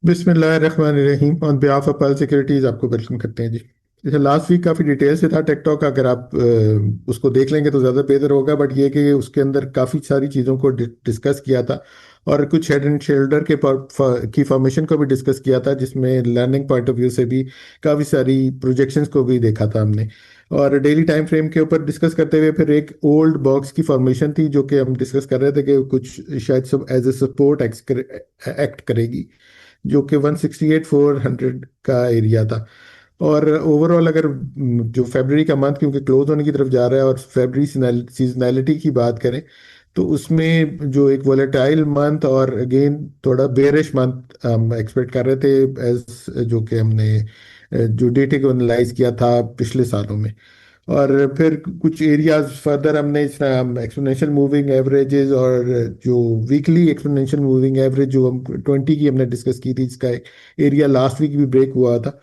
बिस्मिल्लाहिर्रहमानिर्रहीम on behalf of pearl securities आपको welcome करते हैं जी। जैसे लास्ट वीक काफ़ी डिटेल से था टेकटॉक, अगर आप उसको देख लेंगे तो ज़्यादा बेहतर होगा। बट ये कि उसके अंदर काफ़ी सारी चीज़ों को डिस्कस किया था और कुछ हेड एंड शोल्डर की फॉर्मेशन को भी डिस्कस किया था, जिसमें लर्निंग पॉइंट ऑफ व्यू से भी काफ़ी सारी प्रोजेक्शंस को भी देखा था हमने। और डेली टाइम फ्रेम के ऊपर डिस्कस करते हुए फिर एक ओल्ड बॉक्स की फॉर्मेशन थी जो कि हम डिस्कस कर रहे थे कि कुछ शायद सब एज ए सपोर्ट एक्ट करेगी, जो कि 168,400 का एरिया था। और ओवरऑल अगर जो फेब्रवरी का मंथ क्योंकि क्लोज होने की तरफ जा रहा है और फेब्रवरी सीजनैलिटी की बात करें तो उसमें जो एक वोलेटाइल मंथ और अगेन थोड़ा बेरिश मंथ हम एक्सपेक्ट कर रहे थे, एज जो कि हमने जो डेटा को एनालाइज किया था पिछले सालों में। और फिर कुछ एरियाज फर्दर हमने इस एक्सपोनेंशियल मूविंग एवरेजेस और जो वीकली एक्सपोनेंशियल मूविंग एवरेज जो हम 20 की हमने डिस्कस की थी, इसका एरिया लास्ट वीक भी ब्रेक हुआ था।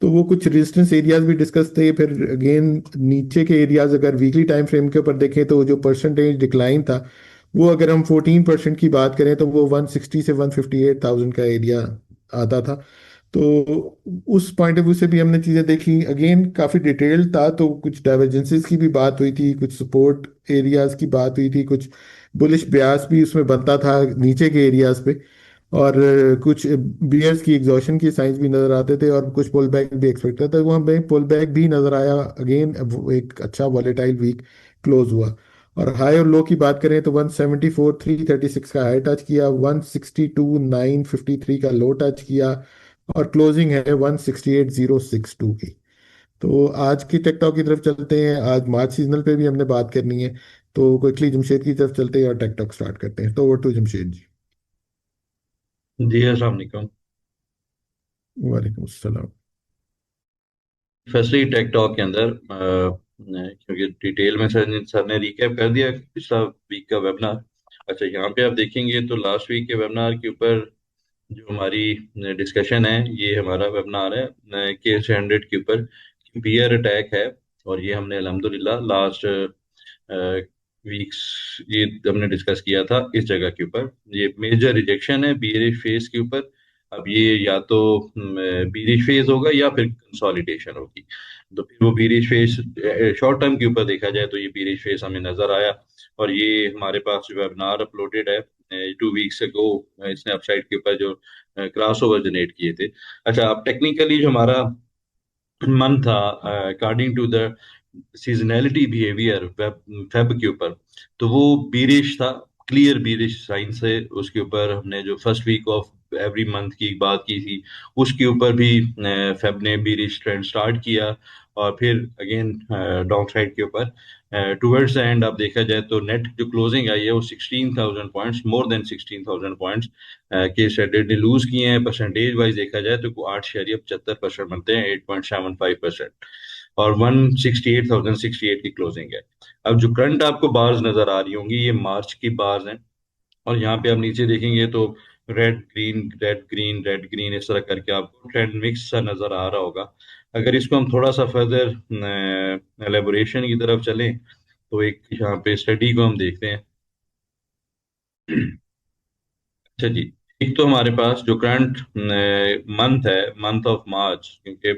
तो वो कुछ रेजिस्टेंस एरियाज भी डिस्कस थे। फिर अगेन नीचे के एरियाज अगर वीकली टाइम फ्रेम के ऊपर देखें तो जो परसेंटेज डिक्लाइन था वो अगर हम 14% की बात करें तो वो 160 से 158,000 का एरिया आता था। तो उस पॉइंट ऑफ व्यू से भी हमने चीज़ें देखी। अगेन काफ़ी डिटेल्ड था, तो कुछ डाइवर्जेंसेस की भी बात हुई थी, कुछ सपोर्ट एरियाज की बात हुई थी, कुछ बुलिश ब्यास भी उसमें बनता था नीचे के एरियाज पे। और कुछ बियर्स की एग्जॉशन की साइंस भी नजर आते थे और कुछ पुल बैक भी एक्सपेक्ट करता था। वो हमें पुल बैक भी नजर आया। अगेन एक अच्छा वॉलेटाइल वीक क्लोज हुआ। और हाई और लो की बात करें तो 174,336 का हाई टच किया, 162,953 का लो टच किया और क्लोजिंग है 168,062 की। तो आज की टेकटॉक की तरफ चलते हैं। आज मार्च सीजनल पे भी हमने बात करनी है, तो क्विकली जमशेद की तरफ चलते हैं और टेकटॉक स्टार्ट करते हैं। तो ओवर टू जमशेद जी। जी अस्सलाम वालेकुम। वालेकुम अस्सलाम। फर्स्टली टेक टॉक के अंदर क्योंकि डिटेल में सर ने रिकैप कर दिया पिछला वीक का वेबिनार। अच्छा, यहाँ पे आप देखेंगे तो लास्ट वीक के वेबिनार के ऊपर जो हमारी डिस्कशन है, ये हमारा वेबिनार है K100 के ऊपर बियर अटैक है। और ये हमने अल्हम्दुलिल्लाह लास्ट वीक्स ये हमने डिस्कस किया था इस जगह के ऊपर। ये मेजर रिजेक्शन है बियरिश फेज के ऊपर। अब ये या तो बीरिश फेज होगा या फिर कंसोलिडेशन होगी। तो फिर वो बीरिश फेज शॉर्ट टर्म के ऊपर देखा जाए तो ये बीरिश फेज हमें नजर आया। और ये हमारे पास जो वेबिनार अपलोडेड है 2 वीक्स अगो, इसने अपसाइड के ऊपर जो क्रॉस ओवर जनरेट किए थे। अच्छा, अब टेक्निकली जो हमारा मन था according to the seasonality behaviour Feb के ऊपर, तो वो बीरिश था। क्लियर बीरिश साइन से उसके ऊपर हमने जो first week of every month की बात की थी, उसके ऊपर भी फेब ने बीरिश ट्रेंड स्टार्ट किया। और फिर अगेन डाउन साइड के ऊपर टुवर्ड्स द एंड आप देखा जाए तो नेट जो क्लोजिंग आई है वो 16,000 पॉइंट्स, मोर देन 16,000 पॉइंट्स के स्टैंडर्ड ने लूज किए हैं। परसेंटेज वाइज देखा जाए तो 8.75% बनते हैं, 8.75%। और 168,068 की क्लोजिंग है। अब जो करंट आपको बार्स नजर आ रही होंगी ये मार्च की बार्स हैं। और यहाँ पे आप नीचे देखेंगे तो red green red green red green इस तरह करके आपको ट्रेंड मिक्स सा नजर आ रहा होगा। अगर इसको हम थोड़ा सा फर्दर एलेबोरेशन की तरफ चलें तो एक यहाँ पे स्टडी को हम देखते हैं। अच्छा जी, एक तो हमारे पास जो करंट मंथ है, मंथ ऑफ मार्च, क्योंकि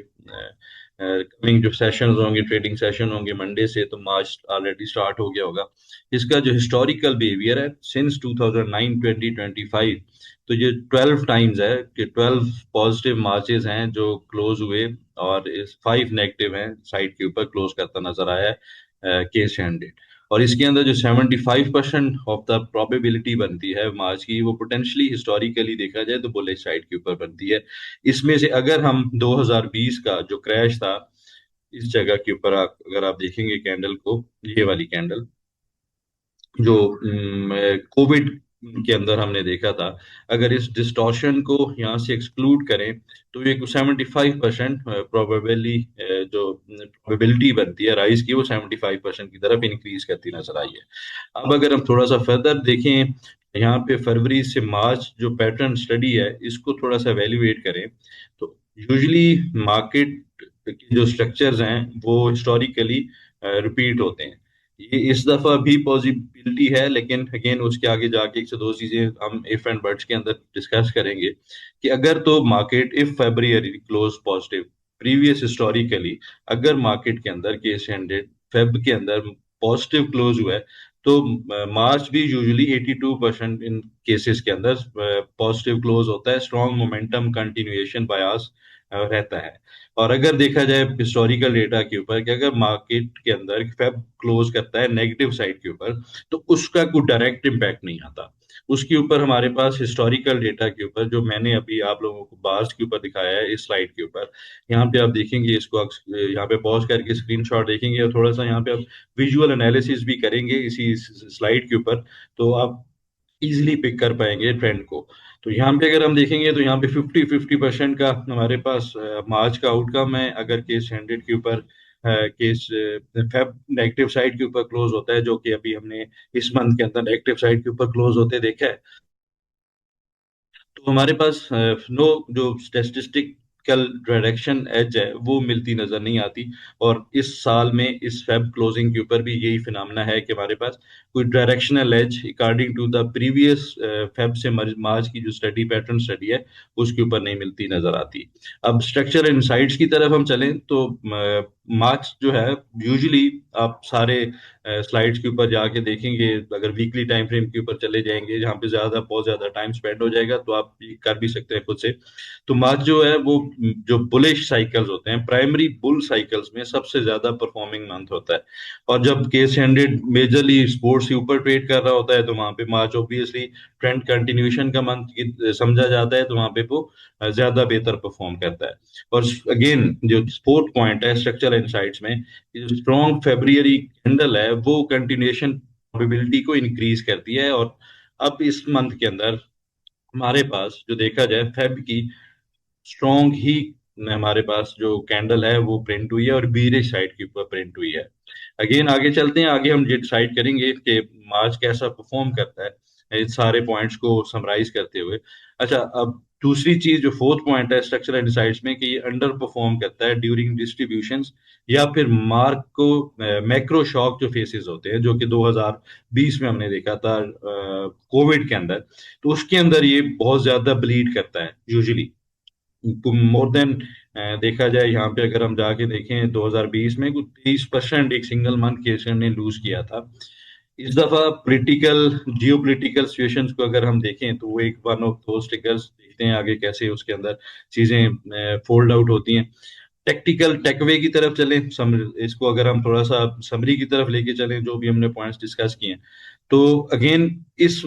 कमिंग जो सेशंस होंगे, ट्रेडिंग सेशन होंगे मंडे से, तो मार्च ऑलरेडी स्टार्ट हो गया होगा। इसका जो हिस्टोरिकल बिहेवियर है सिंस 2009 2025, तो ये 12 टाइम्स है कि 12 पॉजिटिव मार्चेस हैं जो क्लोज हुए और इस 5 नेगेटिव हैं साइड के ऊपर क्लोज करता नजर आया है केस 100। और इसके अंदर जो 75% ऑफ द प्रोबेबिलिटी बनती है मार्च की, वो पोटेंशली हिस्टोरिकली देखा जाए तो बुलिश साइड के ऊपर बनती है। इसमें से अगर हम 2020 का जो क्रैश था इस जगह के ऊपर अगर आप देखेंगे कैंडल को, ये वाली कैंडल जो कोविड के अंदर हमने देखा था, अगर इस डिस्टॉर्शन को यहाँ से एक्सक्लूड करें तो ये 75% प्रोबेबली जो प्रोबेबिलिटी बनती है राइज की, वो 75% की तरफ इंक्रीज करती नजर आई है। अब अगर हम थोड़ा सा फर्दर देखें, यहाँ पे फरवरी से मार्च जो पैटर्न स्टडी है इसको थोड़ा सा एवेल्युएट करें, तो यूजुअली मार्केट के जो स्ट्रक्चर्स हैं वो हिस्टोरिकली रिपीट होते हैं। ये इस दफा भी पॉसिबिलिटी है, लेकिन अगेन उसके आगे जाके एक से दो चीजें हम इफ एंड बट्स के अंदर डिस्कस करेंगे कि अगर तो market if February close positive previous historically, अगर मार्केट के अंदर केस हंड्रेड फेब के अंदर पॉजिटिव क्लोज हुआ है, तो मार्च भी यूजुअली 82% इन केसेस के अंदर पॉजिटिव क्लोज होता है, स्ट्रॉन्ग मोमेंटम कंटिन्यूएशन बायस रहता है। और अगर देखा जाए हिस्टोरिकल डेटा के ऊपर कि अगर मार्केट के अंदर फेब क्लोज करता है नेगेटिव साइड के ऊपर, तो उसका कोई डायरेक्ट इम्पैक्ट नहीं आता। उसके ऊपर हमारे पास हिस्टोरिकल डेटा के ऊपर जो मैंने अभी आप लोगों को बार्स के ऊपर दिखाया है इस स्लाइड के ऊपर, यहाँ पे आप देखेंगे इसको, यहाँ पे पॉज करके स्क्रीनशॉट देखेंगे और थोड़ा सा यहाँ पे आप विजुअल एनालिसिस भी करेंगे इसी स्लाइड के ऊपर, तो आप इजिली पिक कर पाएंगे ट्रेंड को। तो यहाँ पे अगर हम देखेंगे तो यहाँ पे 50-50% का हमारे पास मार्च का आउटकम है, अगर केस हंड्रेड के ऊपर केस फेब नेगेटिव साइड के ऊपर क्लोज होता है, जो कि अभी हमने इस मंथ के अंदर नेगेटिव साइड के ऊपर क्लोज होते देखा है। तो हमारे पास नो जो स्टैटिस्टिकल डायरेक्शन एज है वो मिलती नजर नहीं आती। और इस साल में इस फेब क्लोजिंग के ऊपर भी यही फिनोमेना है कि हमारे पास कोई directional edge according to the previous Feb से मार्च की जो स्टडी पैटर्न स्टडी है उसके ऊपर नहीं मिलती नजर आती। अब स्ट्रक्चर इनसाइट्स की तरफ हम चलें तो मार्च जो है यूजुअली आप सारे स्लाइड्स के ऊपर जाके देखेंगे, अगर वीकली टाइम फ्रेम के ऊपर चले जाएंगे जहाँ पे बहुत ज्यादा टाइम स्पेंड हो जाएगा, तो आप ये कर भी सकते हैं खुद से। तो मार्च जो है वो जो बुलिश साइकिल्स होते हैं, प्राइमरी बुल साइकिल्स में सबसे ज्यादा परफॉर्मिंग मंथ होता है। और जब केस हंड्रेड मेजरली स्पोर्ट्स के ऊपर ट्रेड कर रहा होता है तो वहां पे मार्च ऑब्वियसली ट्रेंड कंटिन्यूएशन का मंथ समझा जाता है, तो वहां पे वो ज्यादा बेहतर परफॉर्म करता है। और अगेन जो फोर्थ पॉइंट है स्ट्रक्चरल इनसाइट्स में, जो स्ट्रॉन्ग फेब्रुअरी कैंडल है वो कंटिन्यूएशन प्रोबेबिलिटी को इंक्रीज करती है। और अब इस मंथ के अंदर हमारे पास जो देखा जाए फेब की स्ट्रॉन्ग ही हमारे पास जो कैंडल है वो प्रिंट हुई है और बीरिश साइड के ऊपर प्रिंट हुई है। अगेन आगे चलते हैं, आगे हम ये डिसाइड करेंगे कि मार्च कैसा परफॉर्म करता है इन सारे पॉइंट्स को समराइज करते हुए। अच्छा, अब दूसरी चीज जो फोर्थ पॉइंट है स्ट्रक्चरल इंसाइट्स में, कि ये अंडर परफॉर्म करता है ड्यूरिंग डिस्ट्रीब्यूशंस या फिर मार्क को मैक्रो शॉक जो फेसेस होते हैं, जो कि 2020 में हमने देखा था कोविड के अंदर, तो उसके अंदर ये बहुत ज्यादा ब्लीड करता है यूजुअली मोर देन। देखा जाए यहाँ पे अगर हम जाके देखें 2020 में कुछ 23% एक सिंगल मंथ केसर ने लूज किया था। इस दफा पॉलिटिकल जियो पोलिटिकल सिचुएशंस को अगर हम देखें तो वो एक वन ऑफ दो स्टिकर्स देखते हैं आगे कैसे उसके अंदर चीजें फोल्ड आउट होती हैं। टेक्टिकल टेकअवे की तरफ चलें, इसको अगर हम थोड़ा सा समरी की तरफ लेके चलें जो भी हमने पॉइंट्स डिस्कस किए हैं, तो अगेन इस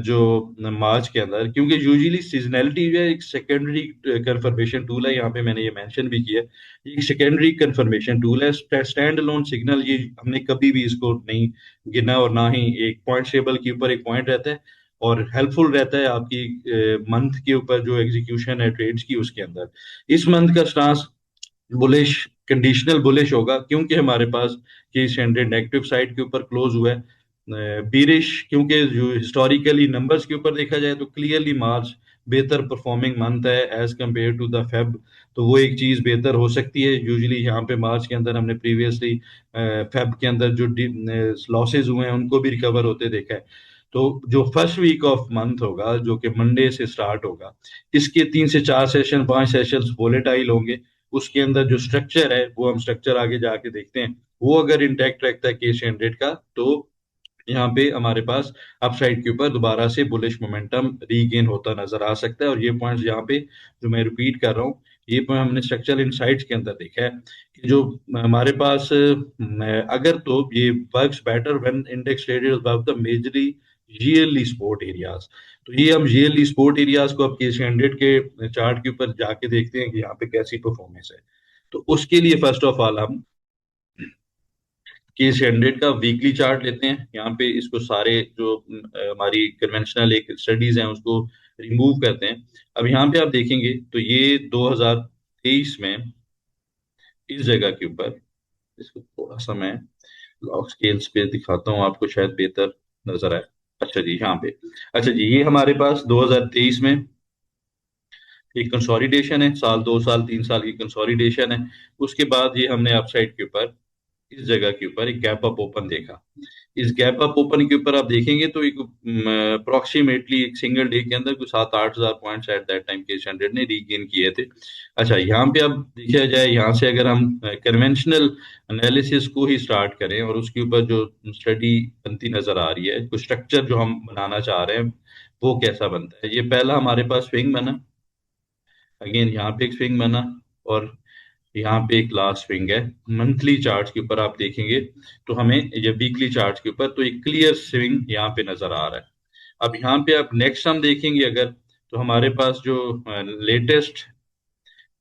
जो मार्च के अंदर, क्योंकि यूजुअली सीजनैलिटी जो है एक सेकेंडरी कंफर्मेशन टूल है, यहाँ पे मैंने ये मेंशन भी किया है, एक सेकेंडरी कंफर्मेशन टूल है, स्टैंड अलोन सिग्नल ये हमने कभी भी इसको नहीं गिना, और ना ही एक पॉइंट टेबल के ऊपर एक पॉइंट रहता है, और हेल्पफुल रहता है आपकी मंथ के ऊपर जो एग्जीक्यूशन है ट्रेड्स की उसके अंदर। इस मंथ का स्टांस बुलिश, कंडीशनल बुलिश होगा, क्योंकि हमारे पास केस हंड्रेड नेगेटिव साइड के ऊपर क्लोज हुआ है। बीरिश क्योंकि जो हिस्टोरिकली नंबर्स के ऊपर देखा जाए तो क्लियरली मार्च बेहतर परफॉर्मिंग मंथ है as compared to the Feb, तो वो एक चीज बेहतर हो सकती है। यूजुअली यहाँ पे मार्च के अंदर हमने प्रीवियसली फेब के अंदर जो लॉसेज हुए हैं उनको भी रिकवर होते देखा है। तो जो फर्स्ट वीक ऑफ मंथ होगा जो कि मंडे से स्टार्ट होगा, इसके 3 से 4 सेशन 5 सेशन वोलेटाइल होंगे। उसके अंदर जो स्ट्रक्चर है वो हम स्ट्रक्चर आगे जाके देखते हैं, वो अगर इंटैक्ट रखता है केस हंड्रेड का, तो यहाँ पे हमारे पास अपसाइड के ऊपर दोबारा से बुलिश मोमेंटम रीगेन होता नजर आ सकता है। और ये पॉइंट्स यहाँ पे जो मैं रिपीट कर रहा हूँ, ये पॉइंट हमने स्ट्रक्चरल इनसाइट्स के अंदर देखा है कि जो हमारे पास अगर तो ये works better when index traded above the majorly yearly sport areas. तो ये हम yearly स्पोर्ट एरियाज को अब केस हंड्रेड के चार्ट के ऊपर जाके देखते हैं कि यहाँ पे कैसी परफॉर्मेंस है। तो उसके लिए फर्स्ट ऑफ ऑल हम केस हंड्रेड का वीकली चार्ट लेते हैं, यहाँ पे इसको सारे जो हमारी कन्वेंशनल एक स्टडीज हैं उसको रिमूव करते हैं। अब यहाँ पे आप देखेंगे तो ये 2023 में इस जगह के ऊपर, इसको थोड़ा सा मैं लॉग स्केल्स पे दिखाता हूँ आपको शायद बेहतर नजर आए। अच्छा जी, यहाँ पे, अच्छा जी, ये हमारे पास 2023 में एक कंसोलिडेशन है, साल 2 साल 3 साल की कंसोलिडेशन है। उसके बाद ये हमने अपसाइड के ऊपर इस जगह के ऊपर एक गैप अप ओपन देखा। इस गैप अप ओपन के ऊपर आप देखेंगे तो एक अप्रोक्सीमेटली एक सिंगल डे के अंदर कुछ 7-8 हजार points at that time case hundred ने रीगेन किए थे। अच्छा, यहाँ पे अब देखा जाए, यहाँ से अगर हम कन्वेंशनल एनालिसिस को ही स्टार्ट करें और उसके ऊपर जो स्टडी बनती नजर आ रही है, कुछ स्ट्रक्चर जो हम बनाना चाह रहे हैं, वो कैसा बनता है। ये पहला हमारे पास स्विंग बना, अगेन यहाँ पे एक स्विंग बना, और यहाँ पे एक लास्ट स्विंग है। मंथली चार्ट के ऊपर आप देखेंगे तो हमें, ये वीकली चार्ट के ऊपर तो एक क्लियर स्विंग यहाँ पे नजर आ रहा है। अब यहाँ पे आप नेक्स्ट हम देखेंगे अगर, तो हमारे पास जो लेटेस्ट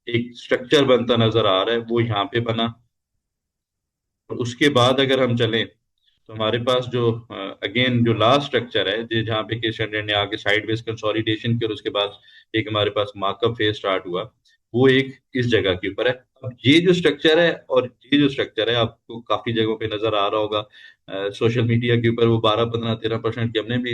एक स्ट्रक्चर बनता नजर आ रहा है वो यहाँ पे बना। और उसके बाद अगर हम चलें तो हमारे पास जो अगेन जो लास्ट स्ट्रक्चर है, जहाँ पे केस स्टैंडर्ड ने आके साइडवेज कंसोलिडेशन की और उसके बाद एक हमारे पास मार्कअप फेज स्टार्ट हुआ, वो एक इस जगह के ऊपर है। अब ये जो स्ट्रक्चर है, और ये जो स्ट्रक्चर है आपको काफी जगहों पे नजर आ रहा होगा सोशल मीडिया के ऊपर, वो 12, 15, 13% की हमने भी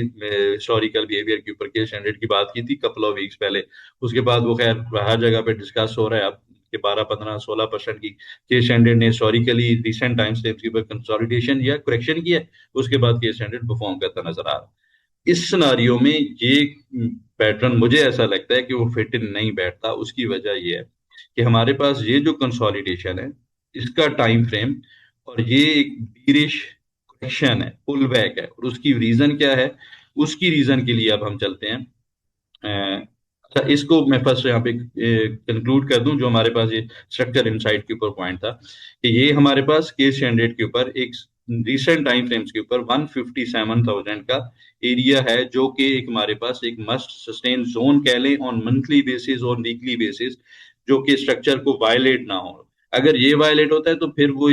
हिस्टोरिकल बिहेवियर के ऊपर केस स्टैंडर्ड की बात की थी कपल ऑफ वीक्स पहले। उसके बाद वो खैर हर जगह पे डिस्कस हो रहा है अब कि 12, 15, 16% की केस स्टैंडर्ड ने हिस्टोरिकली रिसेंट टाइम्स से इसके ऊपर कंसोलिडेशन या करेक्शन किया है। उसके बाद केस स्टैंडर्ड परफॉर्म करता नजर आ रहा है। इस सिनारियो में ये पैटर्न मुझे ऐसा लगता है कि वो फिट इन नहीं बैठता। उसकी वजह ये है कि हमारे पास ये जो कंसोलिडेशन है, इसका टाइम फ्रेम, और ये एक बीरिश करेक्शन है, पुल बैक है, और उसकी रीजन क्या है, उसकी रीजन के लिए अब हम चलते हैं। अच्छा, इसको मैं फर्स्ट यहाँ पे कंक्लूड कर दूं, जो हमारे पास ये स्ट्रक्चर इनसाइट के ऊपर पॉइंट था कि ये हमारे पास केस स्टैंडर्ड के ऊपर एक रिसेंट टाइम फ्रेम्स के ऊपर 157,000 का एरिया है, जो कि एक हमारे पास एक मस्ट सस्टेन जोन कह लें ऑन मंथली बेसिस और वीकली बेसिस, जो कि स्ट्रक्चर को वायलेट ना हो। अगर ये वायलेट होता है तो फिर वो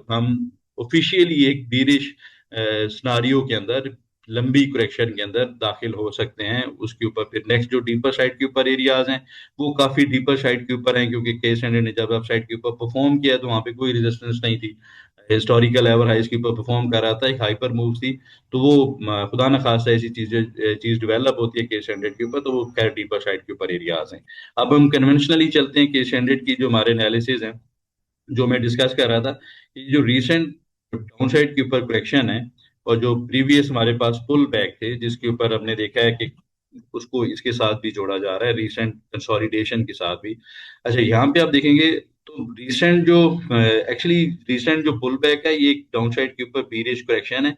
हम ऑफिशियली एक बीरिश सिनारियो के अंदर, लंबी करेक्शन के अंदर दाखिल हो सकते हैं। उसके ऊपर फिर नेक्स्ट जो डीपर साइड के ऊपर एरियाज हैं, वो काफी डीपर साइड के ऊपर हैं, क्योंकि केस स्टैंडर्ड ने जब अप साइड के ऊपर परफॉर्म किया तो वहां पे कोई रेजिस्टेंस नहीं थी, हिस्टोरिकल एवर हाइज के ऊपर परफॉर्म कर रहा था, एक हाइपर मूव थी। तो वो खुदा न खास्ता ऐसी चीज डेवलप होती है केस स्टैंडर्ड के ऊपर, तो वो खैर डीपर साइड के ऊपर एरियाज हैं। अब हम कन्वेंशनली चलते हैं, केस स्टैंडर्ड की जो हमारे एनालिसिस हैं, जो मैं डिस्कस कर रहा था कि जो रीसेंट डाउन साइड के ऊपर करेक्शन है, और जो प्रीवियस हमारे पास पुल बैक थे जिसके ऊपर हमने देखा है कि उसको इसके साथ भी जोड़ा जा रहा है, रीसेंट कंसोलिडेशन के साथ भी। अच्छा, यहाँ पे आप देखेंगे तो रीसेंट जो एक्चुअली रीसेंट जो पुल बैक है, ये एक डाउन साइड के ऊपर बीरिश करेक्शन है।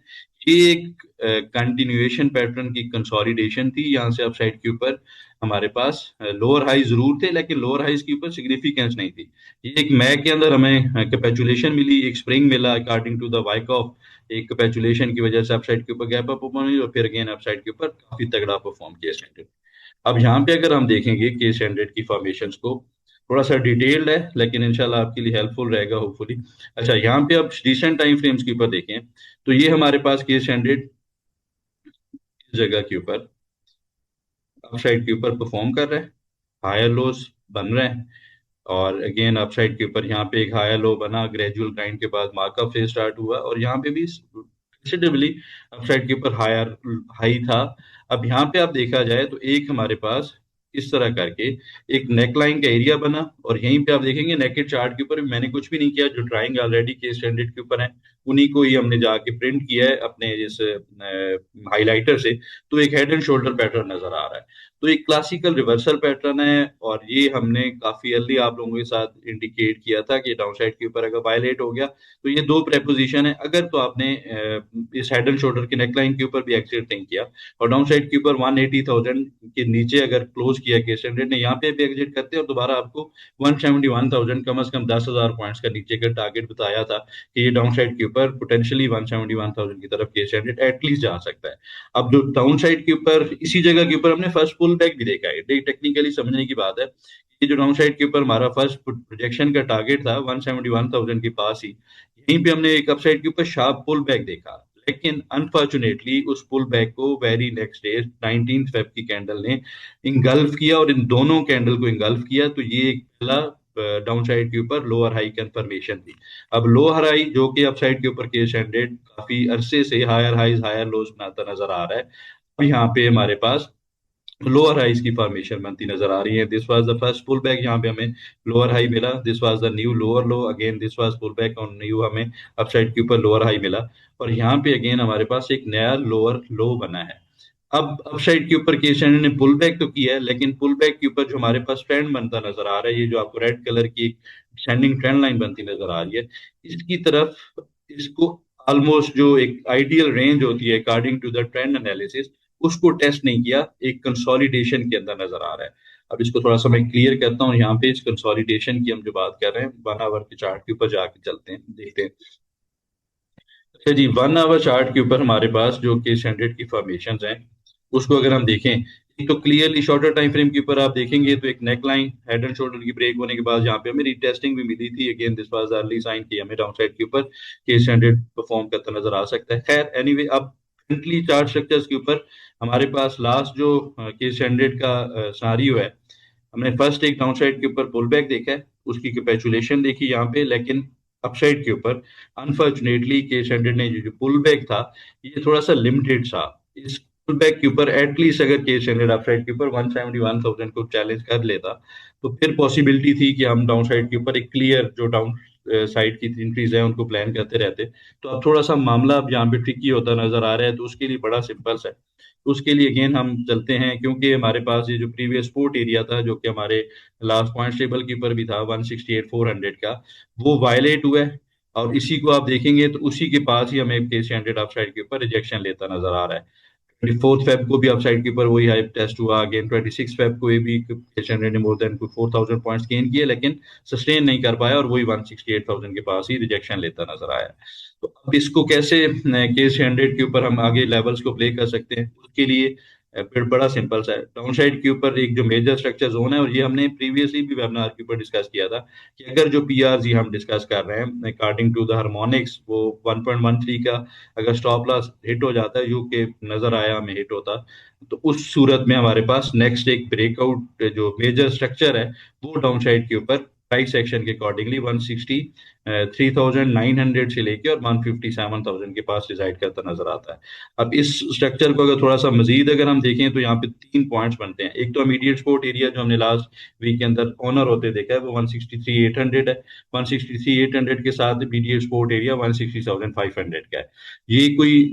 ये एक कंटिन्यूएशन पैटर्न की कंसोलिडेशन थी। यहाँ से अप साइड के ऊपर हमारे पास लोअर हाई जरूर थे, लेकिन लोअर हाइज के ऊपर सिग्निफिकेंस नहीं थी। ये एक मैक के अंदर हमें कैपेचुलेशन मिली, एक स्प्रिंग मिला अकॉर्डिंग टू द वाइकॉफ, एक कैपेचुलेशन की वजह से अपसाइड के ऊपर गैप अप ओपन हुई, और फिर अगेन अपसाइड के ऊपर काफी तगड़ा परफॉर्म किया स्टैंडर्ड। अब यहाँ पे अगर हम देखेंगे के स्टैंडर्ड की फॉर्मेशंस को, थोड़ा सा डिटेल्ड है लेकिन इंशाल्लाह आपके लिए हेल्पफुल रहेगा होपफुली। अच्छा, यहाँ पे अब रिसेंट टाइम फ्रेम्स के ऊपर देखें तो ये हमारे पास के स्टैंडर्ड इस जगह के ऊपर अपसाइड के ऊपर परफॉर्म कर रहा है, हायर लोस बन रहे हैं, और अगेन अपसाइड के ऊपर यहाँ पे एक हायर लो बना, ग्रेजुअल ग्राइंड के बाद मार्कअप फेज स्टार्ट हुआ, और यहाँ पे भी कंसिडरेबली अपसाइड के ऊपर हायर हाई था। अब यहाँ पे आप देखा जाए तो एक हमारे पास इस तरह करके एक नेकलाइन का एरिया बना, और यहीं पे आप देखेंगे नेकेड चार्ट के ऊपर मैंने कुछ भी नहीं किया, जो ड्राइंग ऑलरेडी के स्टैंडर्ड के ऊपर है उन्हीं को ही हमने जाके प्रिंट किया है अपने इस हाइलाइटर से। तो एक हेड एंड शोल्डर पैटर्न नजर आ रहा है, तो एक क्लासिकल रिवर्सल पैटर्न है। और ये हमने काफी अर्ली आप लोगों के साथ इंडिकेट किया था कि डाउन साइड के ऊपर अगर वायलेट हो गया तो ये दो प्रेपोजिशन है। अगर तो आपने इस हेड एंड शोल्डर के नेकलाइन के ऊपर भी एग्जिट नहीं किया और डाउन साइड के ऊपर 180,000 के नीचे अगर क्लोज किया के स्टैंडर्ड ने, यहाँ पे भी एग्जिट करते हैं और दोबारा आपको 171,000 कम से कम 10,000 पॉइंट्स का नीचे का टारगेट बताया था कि ये डाउन साइड के ऊपर पोटेंशियली 171,000 की तरफ के स्टैंडर्ड एटलीस्ट जा सकता है। अब जो डाउन साइड के ऊपर इसी जगह के ऊपर हमने फर्स्ट पुल बैक भी देखा है, टेक्निकली समझने की बात है। ये जो डाउन साइड के ऊपर हमारा फर्स्ट प्रोजेक्शन का टारगेट था 171,000 के पास ही, यहीं पे हमने एक अपसाइड के ऊपर शार्प पुल बैक देखा, लेकिन अनफॉर्चुनेटली उस पुल बैक को वेरी नेक्स्ट डे 19 फेब की कैंडल ने इंगल्फ किया, और इन दोनों कैंडल को इंगल्फ किया, तो ये एक पहला डाउन साइड के ऊपर लोअर हाई कंफर्मेशन थी। अब लोअर हाई जो कि अपसाइड के ऊपर केस स्टैंडर्ड काफी अरसे से हायर हाइज हायर लोज बनाता नजर आ रहा है। अब यहाँ पे हमारे पास लोअर हाइज की फॉर्मेशन बनती नजर आ रही है। This was the first pull back, यहाँ पे हमें लोअर हाई मिला। This was the new lower low, again this was pull back on new, हमें अपसाइड के ऊपर लोअर हाई मिला। और यहाँ पे अगेन हमारे पास एक नया लोअर लो बना है। अब अपसाइड के ऊपर केस ने पुल बैक तो किया है, लेकिन पुल बैक के ऊपर जो हमारे पास ट्रेंड बनता नजर आ रहा है, ये जो आपको रेड कलर की एक डिसेंडिंग ट्रेंड लाइन बनती नजर आ रही है, इसकी तरफ इसको ऑलमोस्ट जो एक आइडियल रेंज होती है according to the trend analysis, उसको टेस्ट नहीं किया, एक कंसोलिडेशन के अंदर नजर आ रहा है। अब इसको थोड़ा सा मैं क्लियर करता हूँ। यहाँ पे इस कंसोलिडेशन की हम जो बात कर रहे हैं, 1 आवर के चार्ट के ऊपर जाके चलते हैं, देखते हैं। अच्छा जी, 1 आवर चार्ट के ऊपर हमारे पास जो केस हंड्रेड की फॉर्मेशन हैं, उसको अगर हम देखें, एक तो क्लियरली शॉर्टर टाइम फ्रेम के ऊपर आप देखेंगे तो एक neck line head and shoulder की ब्रेक होने के बाद यहाँ पे हमें रीटेस्टिंग भी मिली थी। Again this was early sign की हमें डाउन साइड के ऊपर केस हंड्रेड परफॉर्म करता नजर आ सकता है। खैर एनीवे, अब करंटली चार्ट स्ट्रक्चर्स के ऊपर हमारे पास लास्ट जो केस हंड्रेड का सिनारियो है, हमने फर्स्ट एक डाउन साइड के ऊपर पुल बैक देखा है, उसकी कैपेचुलेशन देखी यहाँ पे, लेकिन अपसाइड के ऊपर अनफॉर्चुनेटली केस हंड्रेड ने जो पुल बैक था, ये थोड़ा सा लिमिटेड था। इस पुल बैक के ऊपर एटलीस्ट अगर केस हंड्रेड अपसाइड के ऊपर 171,000 को चैलेंज कर लेता, तो फिर पॉसिबिलिटी थी कि हम डाउन साइड के ऊपर एक क्लियर जो डाउन साइड की इंट्रीज है उनको प्लान करते रहते। तो अब थोड़ा सा मामला अब यहाँ पे ट्रिकी होता नजर आ रहा है, तो उसके लिए बड़ा सिंपल है। तो उसके लिए अगेन हम चलते हैं, क्योंकि हमारे पास ये जो प्रीवियस सपोर्ट एरिया था, जो कि हमारे लास्ट पॉइंट टेबल के ऊपर भी था 168,400 का, वो वायलेट हुआ है। और इसी को आप देखेंगे तो उसी के पास ही हमें केसी हंड्रेड अपसाइड के ऊपर रिजेक्शन लेता नजर आ रहा है। 24 फेब को भी अपसाइड के ऊपर वही हाइप टेस्ट हुआ। अगेन 26 फेब को ये भी केसी हंड्रेड ने मोर देन 4,000 पॉइंट्स गेन किए, लेकिन सस्टेन नहीं कर पाया और वही 168,000 के पास ही रिजेक्शन लेता नजर आया। तो अब इसको कैसे केस हंड्रेड के ऊपर हम आगे लेवल्स को प्ले कर सकते हैं, उसके लिए फिर बड़ा सिंपल सा है। डाउन साइड के ऊपर एक जो मेजर स्ट्रक्चर जोन है, और ये हमने प्रीवियसली भी वेबिनार के ऊपर डिस्कस किया था, कि अगर जो पीआरजी हम डिस्कस कर रहे हैं अकॉर्डिंग टू द हार्मोनिक्स, वो 1.13 का अगर स्टॉप लॉस हिट हो जाता है, जो कि नजर आया हमें हिट होता, तो उस सूरत में हमारे पास नेक्स्ट एक ब्रेकआउट जो मेजर स्ट्रक्चर है, वो डाउन साइड के ऊपर प्राइस एक्शन के अकॉर्डिंगली 163,900 से लेके और 157,000 के पास डिसाइड करता नजर आता है। अब इस स्ट्रक्चर को अगर थोड़ा सा मजीद अगर हम देखें, तो यहाँ पे 3 पॉइंट्स बनते हैं। एक तो इमीडिएट सपोर्ट एरिया जो हमने लास्ट वीक के अंदर ऑनर होते देखा है, वो 163,800 है। 163,800 के साथ इमीडिएट सपोर्ट एरिया 160,500 का है। ये कोई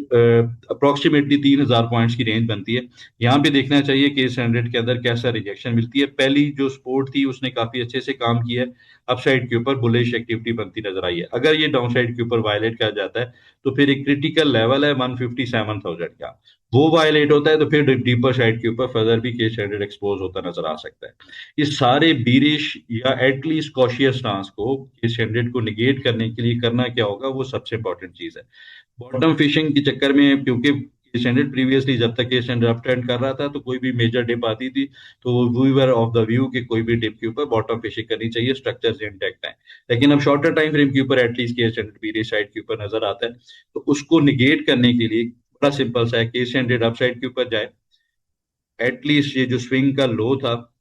अप्रोक्सीमेटली 3,000 पॉइंट्स की रेंज बनती है। यहाँ पे देखना चाहिए कि इस हंड्रेड के अंदर कैसा रिजेक्शन मिलती है। पहली जो सपोर्ट थी उसने काफी अच्छे से काम किया है, अपसाइड के ऊपर बुलिश एक्टिविटी बनती नजर आई है। अगर ये डाउन साइड के ऊपर वायलेट कर जाता है, तो फिर एक क्रिटिकल लेवल है 157,000 का, वो वायलेट होता है, तो फिर डीपर साइड के ऊपर फर्दर भी केस हंड्रेड एक्सपोज होता नजर आ सकता है। इस सारे बीरिश या एटलीस्ट कॉशियस स्टांस को केस हंड्रेड को निगेट करने के लिए करना क्या होगा, वो सबसे इंपॉर्टेंट चीज है। बॉटम फिशिंग के चक्कर में, क्योंकि स्टैंडर्ड प्रीवियसली जब तक ये स्टैंडर्ड अप ट्रेंड कर रहा था, तो कोई भी मेजर डिप आती थी, तो we were of the view कि कोई भी डिप के ऊपर बॉटम फिशिंग करनी चाहिए, स्ट्रक्चर इंटैक्ट है। लेकिन अब शॉर्टर टाइम फ्रेम के ऊपर एटलीस्ट के स्टैंडर्ड पीरियड साइड के ऊपर नजर आता है, तो उसको निगेट करने के लिए बड़ा सिंपल सा है कि स्टैंडर्ड अप साइड के ऊपर जाए, एटलीस्ट ये जो स्विंग का लो था,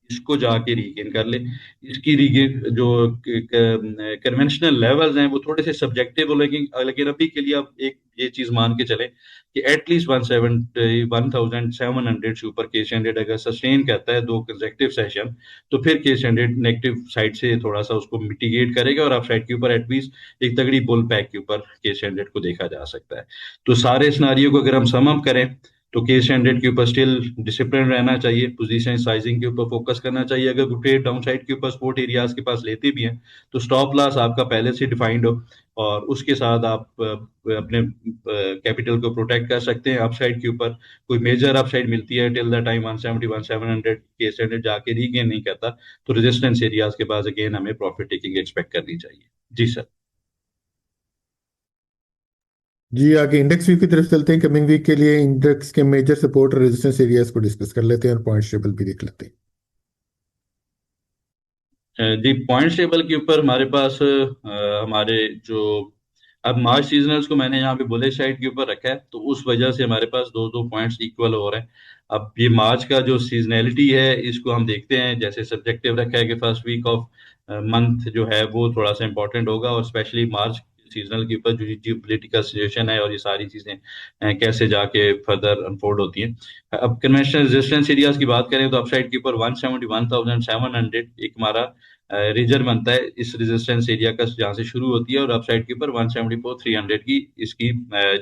इसको जाके रीगेन कर ले। इसकी रीगेन जो कन्वेंशनल लेवल्स हैं, वो थोड़े से सब्जेक्टिव, लेकिन लेकिन अभी के लिए आप एक ये चीज मान के चले कि एटलीस्ट 1,700 से ऊपर केस हंड्रेड अगर सस्टेन करता है 2 कंसेक्टिव सेशन, तो फिर केस हंड्रेड नेगेटिव साइड से थोड़ा सा उसको मिटिगेट करेगा, और आप साइड के ऊपर एटलीस्ट एक तगड़ी बुल पैक के ऊपर केस हंड्रेड को देखा जा सकता है। तो सारे सिनारियों को अगर हम सम अप करें, तो केस हंड्रेड के ऊपर स्टिल डिसिप्लिन रहना चाहिए, पोजीशन साइजिंग के ऊपर फोकस करना चाहिए। अगर गुटे डाउन साइड के ऊपर सपोर्ट एरियाज के पास लेते भी हैं, तो स्टॉप लॉस आपका पहले से डिफाइंड हो, और उसके साथ आप अपने कैपिटल को प्रोटेक्ट कर सकते हैं। अपसाइड के ऊपर कोई मेजर अपसाइड मिलती है till the time 171,700 case hundred जाके रीगेन नहीं करता, तो रेजिस्टेंस एरियाज के पास अगेन हमें प्रॉफिट टेकिंग एक्सपेक्ट करनी चाहिए। जी सर। जी, आगे इंडेक्स व्यू की तरफ चलते हैं। कमिंग वीक के लिए इंडेक्स के मेजर सपोर्ट और रेजिस्टेंस एरियाज को डिस्कस कर लेते हैं और पॉइंट टेबल भी देख लेते हैं। जी, पॉइंट टेबल के ऊपर हमारे पास हमारे जो अब मार्च सीजनल्स को मैंने यहाँ पे बुलिश साइड के ऊपर रखा है, तो उस वजह से हमारे पास दो दो पॉइंट्स इक्वल हो रहे हैं। अब ये मार्च का जो सीजनैलिटी है, इसको हम देखते हैं, जैसे सब्जेक्टिव रखा है कि फर्स्ट वीक ऑफ मंथ जो है वो थोड़ा सा इंपॉर्टेंट होगा, और स्पेशली मार्च सीजनल के ऊपर जो जियो पोलिटिकल सिचुएशन है और ये सारी चीजें कैसे जाके फर्दर अनफोल्ड होती हैं। अब कन्वेंशनल रेजिस्टेंस एरियाज की बात करें तो अपसाइड के ऊपर 171,700 एक हमारा रीजन बनता है इस रेजिस्टेंस एरिया का, जहाँ से शुरू होती है, और अपसाइड के ऊपर 174,300 की इसकी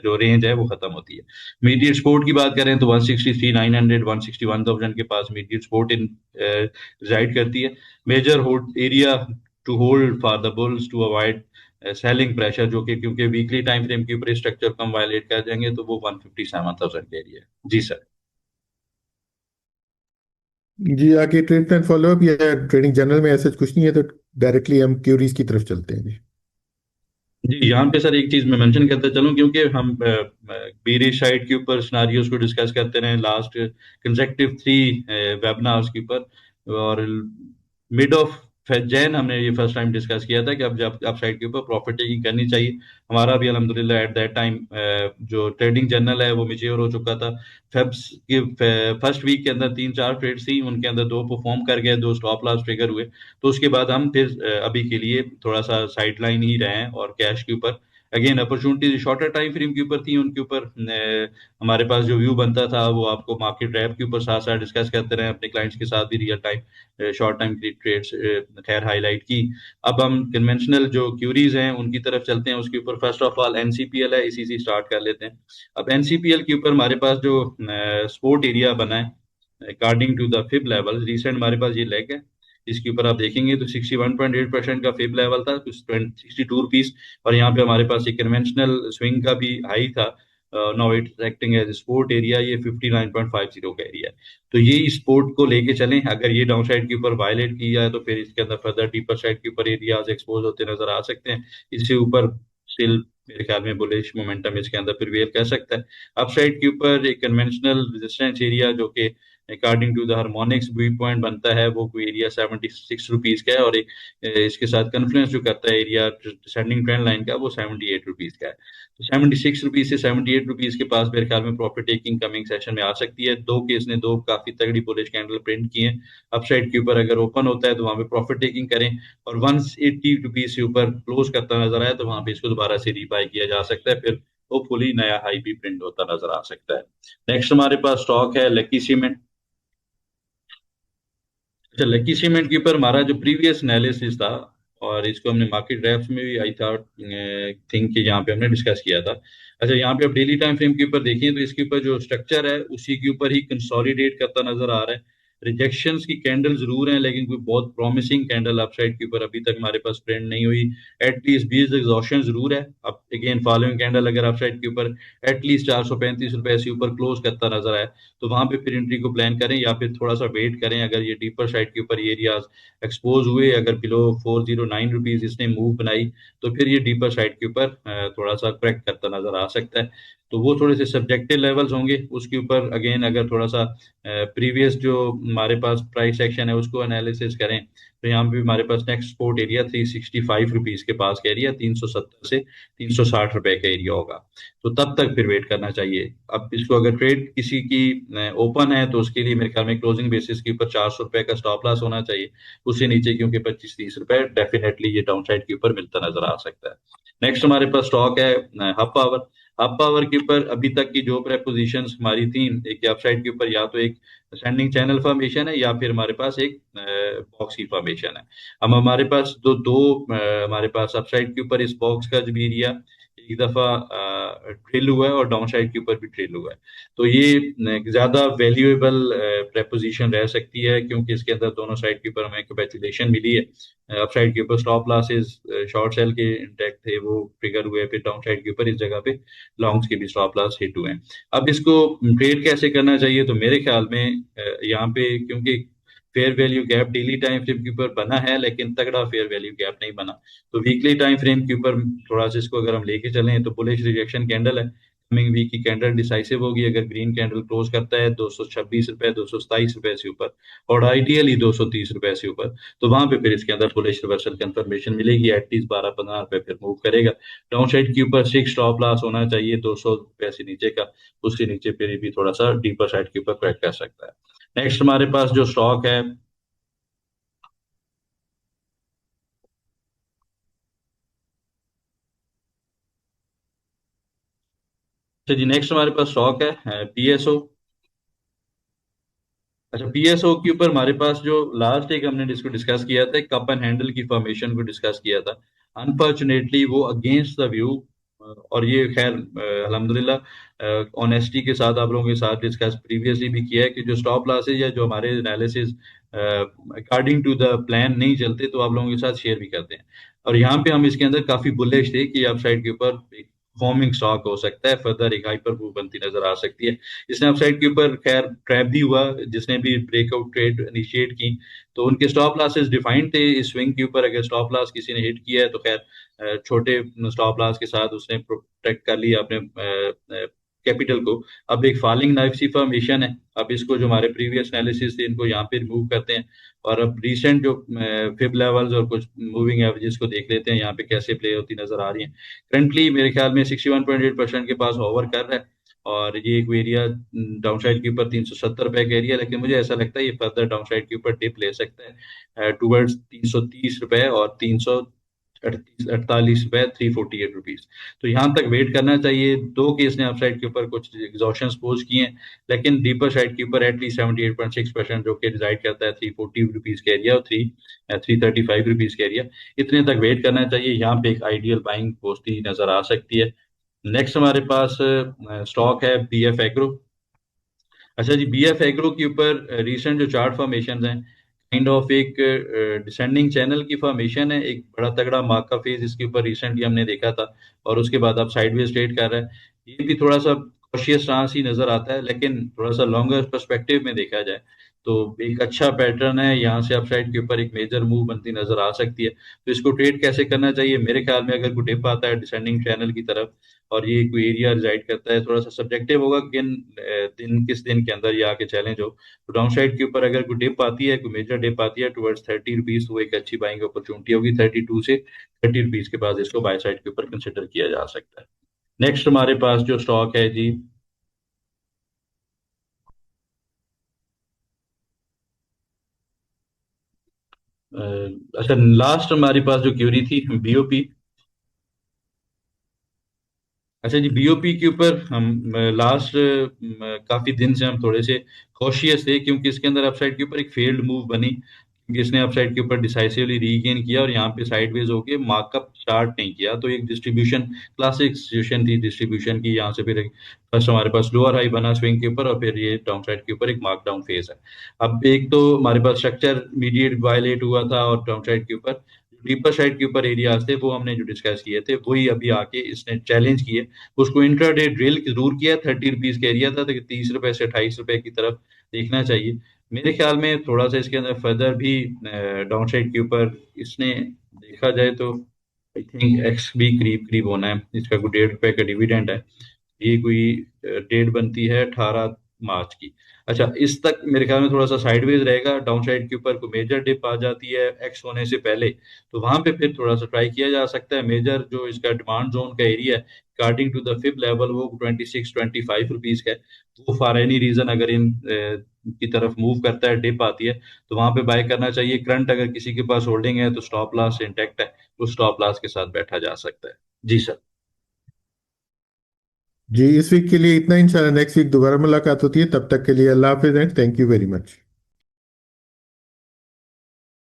जो रेंज है वो खत्म होती है। मीडिएट सपोर्ट की बात करें तो 163,900 161,000 के पास मीडिएट सपोर्ट इन रिजाइड करती है। Major hold area to hold for the bulls to avoid selling pressure, जो कि क्योंकि वीकली टाइम फ्रेम के ऊपर स्ट्रक्चर कम वायलेट कर जाएंगे, तो वो 157,000 के एरिया है। जी सर। जी, आगे ट्रेड प्लान फॉलोअप या ट्रेडिंग जर्नल में ऐसा कुछ नहीं है, तो डायरेक्टली हम क्यूरीज की तरफ चलते हैं जी। जी, यहाँ पे सर एक चीज मैं मेंशन करता चलूं, क्योंकि हम बेरिश साइड के ऊपर सिनारियोज को डिस्कस करते रहे लास्ट कंसेक्टिव 3 वेबिनार्स के ऊपर, और मिड ऑफ जैन हमने ये फर्स्ट टाइम डिस्कस किया था कि अब जब अप साइड के ऊपर प्रॉफिट टेकिंग करनी चाहिए। हमारा भी अल्हम्दुलिल्लाह एट दैट टाइम जो ट्रेडिंग जर्नल है वो मेच्योर हो चुका था। फेब्स के फर्स्ट वीक के अंदर 3-4 ट्रेड्स थी, उनके अंदर 2 परफॉर्म कर गए, 2 स्टॉप लॉस ट्रिगर हुए। तो उसके बाद हम फिर अभी के लिए थोड़ा सा साइड लाइन ही रहे हैं, और कैश के ऊपर again opportunity shorter time frame के ऊपर थी, उनके ऊपर हमारे पास जो व्यू बनता था वो आपको मार्केट रैप के ऊपर साथ साथ डिस्कस करते रहे अपने क्लाइंट्स के साथ भी, real time short time trades खैर हाईलाइट की। अब हम कन्वेंशनल जो क्यूरीज हैं उनकी तरफ चलते हैं। उसके ऊपर फर्स्ट ऑफ ऑल एनसीपीएल है, इसी से स्टार्ट कर लेते हैं। अब एनसीपीएल के ऊपर हमारे पास जो सपोर्ट एरिया बना है according to the fib level, recent हमारे पास ये लेग है। इसके ऊपर आप देखेंगे तो 61.8% का फिब लेवल था, कुछ 62 रुपीज। और यहाँ पे हमारे पास एक कन्वेंशनल स्विंग का भी हाई था। Now it acting as support area, ये 59.50 का एरिया है। तो ये इस स्पोर्ट को लेके चलें, अगर ये डाउन साइड के ऊपर वायलेट किया है तो फिर इसके अंदर फर्दर डीपर साइड के ऊपर एरियाज एक्सपोज होते नजर आ सकते हैं। इससे ऊपर स्टिल मेरे ख्याल में बुलिश मोमेंटम इसके अंदर प्रिवेल कर सकता है। अपसाइड के ऊपर एक कन्वेंशनल रेजिस्टेंस एरिया जो कि according to the harmonics view point बनता है, वो कोई एरिया 76 रुपीज का है, और एक इसके साथ कन्फ्लुएंस जो करता है एरिया डिसेंडिंग ट्रेंड लाइन का, वो 78 रुपीज का है। तो 76 रुपीज से 78 रुपीज के पास मेरे ख्याल में प्रॉफिट टेकिंग कमिंग सेशन में आ सकती है। दो केस ने दो काफी तगड़ी बुलिश कैंडल प्रिंट की है। अपसाइड के ऊपर अगर ओपन होता है तो वहां पे प्रॉफिट टेकिंग करें, और 180 रुपीज से ऊपर क्लोज करता नजर आया तो वहां पे इसको दोबारा से रीबाई किया जा सकता है, फिर होपफुली नया हाई भी प्रिंट होता नजर आ सकता है। नेक्स्ट हमारे पास स्टॉक है लकी सीमेंट। अच्छा, लकी सीमेंट के ऊपर हमारा जो प्रीवियस एनालिसिस था, और इसको हमने मार्केट ड्राफ्ट में भी आई था थिंक कि यहाँ पे हमने डिस्कस किया था। अच्छा, यहाँ पे आप डेली टाइम फ्रेम के ऊपर देखें तो इसके ऊपर जो स्ट्रक्चर है उसी के ऊपर ही कंसोलिडेट करता नजर आ रहा है। रिजेक्शंस की कैंडल जरूर हैं, लेकिन कोई बहुत प्रॉमिसिंग कैंडल अपसाइड के ऊपर अभी तक हमारे पास प्रिंट नहीं हुई। एटलीस्ट 20 एग्जॉशन जरूर है। अब अगेन फॉलोइंग कैंडल अगर अपसाइड के ऊपर एटलीस्ट 435 रुपए से ऊपर क्लोज करता नजर आए तो वहां पे फिर एंट्री को प्लान करें, या फिर थोड़ा सा वेट करें। अगर ये डीपर साइड के ऊपर एरियाज एक्सपोज हुए, अगर बिलो 409 रुपीज इसने मूव बनाई, तो फिर ये डीपर साइड के ऊपर थोड़ा सा क्रैक करता नजर आ सकता है। तो वो थोड़े से सब्जेक्टिव लेवल्स होंगे। उसके ऊपर अगेन अगर थोड़ा सा प्रीवियस जो हमारे पास प्राइस एक्शन है उसको एनालिसिस करें, तो यहाँ पे भी हमारे पास नेक्स्ट सपोर्ट एरिया 365 रुपीज के पास का एरिया, 370 से 360 रुपए का एरिया होगा। तो तब तक फिर वेट करना चाहिए। अब इसको अगर ट्रेड किसी की ओपन है तो उसके लिए मेरे ख्याल में क्लोजिंग बेसिस के ऊपर 400 रुपए का स्टॉप लॉस होना चाहिए। उससे नीचे क्योंकि 25-30 रुपए डेफिनेटली ये डाउन साइड के ऊपर मिलता नजर आ सकता है। नेक्स्ट हमारे पास स्टॉक है हब पावर। हब पावर के ऊपर अभी तक की जो प्रेपोजिशंस हमारी थी, एक अपसाइड के ऊपर या तो एक सेंडिंग चैनल फॉर्मेशन है, या फिर हमारे पास एक बॉक्स की फॉर्मेशन है। अब हमारे पास दो दो हमारे पास अपसाइड के ऊपर इस बॉक्स का जो भी एरिया एक दफा ट्रेल हुआ है, और डाउन साइड के ऊपर भी ट्रेल हुआ है। तो ये ज्यादा वैल्यूएबल प्रेपोजिशन रह सकती है, क्योंकि इसके अंदर दोनों साइड के ऊपर हमें कैपेचुलेशन मिली है। अपसाइड के ऊपर स्टॉप लॉसेस शॉर्ट सेल के इंटैक्ट थे, वो ट्रिगर हुए, फिर डाउन साइड के ऊपर इस जगह पे लॉन्ग्स के भी स्टॉप लॉस हिट हुए हैं। अब इसको ट्रेड कैसे करना चाहिए, तो मेरे ख्याल में यहाँ पे क्योंकि fair value gap daily time frame के ऊपर बना है, लेकिन तगड़ा फेयर वैल्यू गैप नहीं बना। तो वीकली टाइम फ्रेम के ऊपर थोड़ा सा इसको अगर हम लेके चलें तो बुलिश रिजेक्शन कैंडल है। कमिंग वीक की कैंडल डिसाइसिव होगी अगर ग्रीन कैंडल क्लोज करता है 226 रुपए 227 रुपए से ऊपर, और आइडियली 230 रुपए से ऊपर, तो वहां पे फिर इसके अंदर बुलिश रिवर्सल कंफर्मेशन मिलेगी। एटलीस्ट 12-15 रुपए फिर मूव करेगा। डाउन साइड के ऊपर 6 स्टॉप लॉस होना चाहिए 200 रुपए से नीचे का। उसके नीचे फिर भी थोड़ा सा डीपर साइड के ऊपर क्रैक कर सकता है। नेक्स्ट हमारे पास जो स्टॉक है, अच्छा जी, नेक्स्ट हमारे पास स्टॉक है पीएसओ। अच्छा, पीएसओ के ऊपर हमारे पास जो लास्ट एक हमने जिसको डिस्कस किया था, कप एंड हैंडल की फॉर्मेशन को डिस्कस किया था। अनफॉर्चुनेटली वो अगेंस्ट द व्यू, और ये खैर अल्हम्दुलिल्लाह ऑनेस्टी के साथ आप लोगों के साथ डिस्कस प्रीवियसली भी किया है कि जो स्टॉप लॉसेज या जो हमारे analysis according to the plan नहीं चलते तो आप लोगों के साथ शेयर भी करते हैं। और यहाँ पे हम इसके अंदर काफी बुलिश थे कि अपसाइड के ऊपर फॉर्मिंग स्टॉक हो सकता है, फर्दर एक हाइपर मूव बनती नजर आ सकती है। इसने अपसाइड के ऊपर खैर ट्रैप भी हुआ, जिसने भी ब्रेकआउट ट्रेड इनिशिएट की तो उनके स्टॉप लॉसेस डिफाइंड थे इस स्विंग के ऊपर। अगर स्टॉप लॉस किसी ने हिट किया है तो खैर छोटे स्टॉप लॉस के साथ उसने प्रोटेक्ट कर लिया अपने कैपिटल को। अब एक फॉलिंग नाइफ सी फॉर्मेशन है। अब इसको जो हमारे प्रीवियस एनालिसिस थे इनको यहाँ पे रिमूव करते हैं, और अब रिसेंट जो फिब लेवल्स और कुछ मूविंग एवरेजेस को देख लेते हैं यहाँ पे कैसे प्ले होती नजर आ रही है। करंटली मेरे ख्याल में 61.8% के पास ओवर कर रहा है, और ये एक एरिया डाउन साइड के ऊपर 370 रुपए का एरिया, लेकिन मुझे ऐसा लगता है ये फर्दर डाउन साइड के ऊपर डिप ले सकता है टूवर्ड्स 330 रुपए और 338 रुपए, 348 रुपीज। तो यहाँ तक वेट करना चाहिए। दो केस ने अपसाइड के ऊपर कुछ एग्जॉशन पोज किए हैं, लेकिन डीपर साइड के ऊपर एटलीस्ट 78.6% जो कि डिसाइड करता है 340 रुपीज का एरिया और 335 रुपीज का एरिया, इतने तक वेट करना चाहिए। यहाँ पे एक आइडियल बाइंग पोस्टी नजर आ सकती है। नेक्स्ट हमारे पास स्टॉक है बीएफ एग्रो। अच्छा जी, बीएफ एग्रो के ऊपर रिसेंट जो चार्ट फॉर्मेशन हैं, काइंड ऑफ एक डिसेंडिंग चैनल की फॉर्मेशन है। एक बड़ा तगड़ा मार्क का फेज इसके ऊपर रिसेंटली हमने देखा था, और उसके बाद अब साइडवेज ट्रेड कर रहा है। ये भी थोड़ा सा कॉशियस स्टांस ही नजर आता है, लेकिन थोड़ा सा लॉन्गर पर्सपेक्टिव में देखा जाए तो एक अच्छा पैटर्न है। यहाँ से अपसाइड के ऊपर एक मेजर मूव बनती नजर आ सकती है। तो इसको ट्रेड कैसे करना चाहिए? मेरे ख्याल में अगर कोई डिप आता है डिसेंडिंग चैनल की तरफ और ये कोई एरिया रिजाइड करता है, थोड़ा सा सब्जेक्टिव होगा कि किस दिन के अंदर ये आके चैलेंज हो। तो डाउन साइड के ऊपर अगर कोई डिप आती है, कोई मेजर डिप आती है टुवर्ड्स 30 रुपीज, तो एक अच्छी बाइंग अपॉर्चुनिटी होगी। 32 से 30 रुपीज के बाद इसको बाय साइड के ऊपर कंसिडर किया जा सकता है। नेक्स्ट हमारे पास जो स्टॉक है जी, अच्छा, लास्ट हमारे पास जो क्यूरी थी बीओपी। अच्छा जी, बीओपी के ऊपर हम लास्ट काफी दिन से हम थोड़े से कॉशियस थे, क्योंकि इसके अंदर अपसाइड के ऊपर एक फेल्ड मूव बनी, क्योंकि इसने अपसाइड के ऊपर डिसाइसिवली रीगेन किया और यहाँ पे साइडवेज होके मार्कअप स्टार्ट नहीं किया। तो एक डिस्ट्रीब्यूशन, क्लासिक सिचुएशन थी डिस्ट्रीब्यूशन की। यहाँ से फिर फर्स्ट हमारे पास लोअर हाई बना स्विंग के ऊपर, और फिर ये डाउन साइड के ऊपर एक मार्क डाउन फेज है। अब एक तो हमारे पास स्ट्रक्चर मीडिएट वायलेट हुआ था, और डाउन साइड के ऊपर डीपर साइड के ऊपर एरियाज थे वो हमने जो डिस्कस किए थे वही अभी आके इसने चैलेंज किए। उसको इंट्राडे ड्रिल जरूर किया, 30 रुपीज का एरिया था, तो 30 रुपए से 28 रुपए की तरफ देखना चाहिए। मेरे ख्याल में थोड़ा सा इसके अंदर फर्दर भी डाउन साइड के ऊपर इसने देखा जाए तो आई थिंक एक्स भी करीब करीब होना है। इसका कोई 1.5 रुपए का डिविडेंड है। ये कोई डेट बनती है 18 मार्च की। अच्छा, इस तक मेरे ख्याल में थोड़ा सा साइडवेज रहेगा। डाउन साइड के ऊपर कोई मेजर डिप आ जाती है एक्स होने से पहले, तो वहां पे फिर थोड़ा सा ट्राई किया जा सकता है। मेजर जो इसका डिमांड जोन का एरिया है according to the fifth level, वो 26-25 रुपीज का है। वो फॉर एनी रीजन अगर इन की तरफ मूव करता है, डिप आती है, तो वहां पे बाय करना चाहिए। करंट अगर किसी के पास होल्डिंग है तो स्टॉप लॉस इंटैक्ट है, उस स्टॉप लॉस के साथ बैठा जा सकता है। जी सर। जी, इस वीक के लिए इतना। इंशाल्लाह नेक्स्ट वीक दोबारा मुलाकात होती है, तब तक के लिए अल्लाह हाफिज and thank you very much.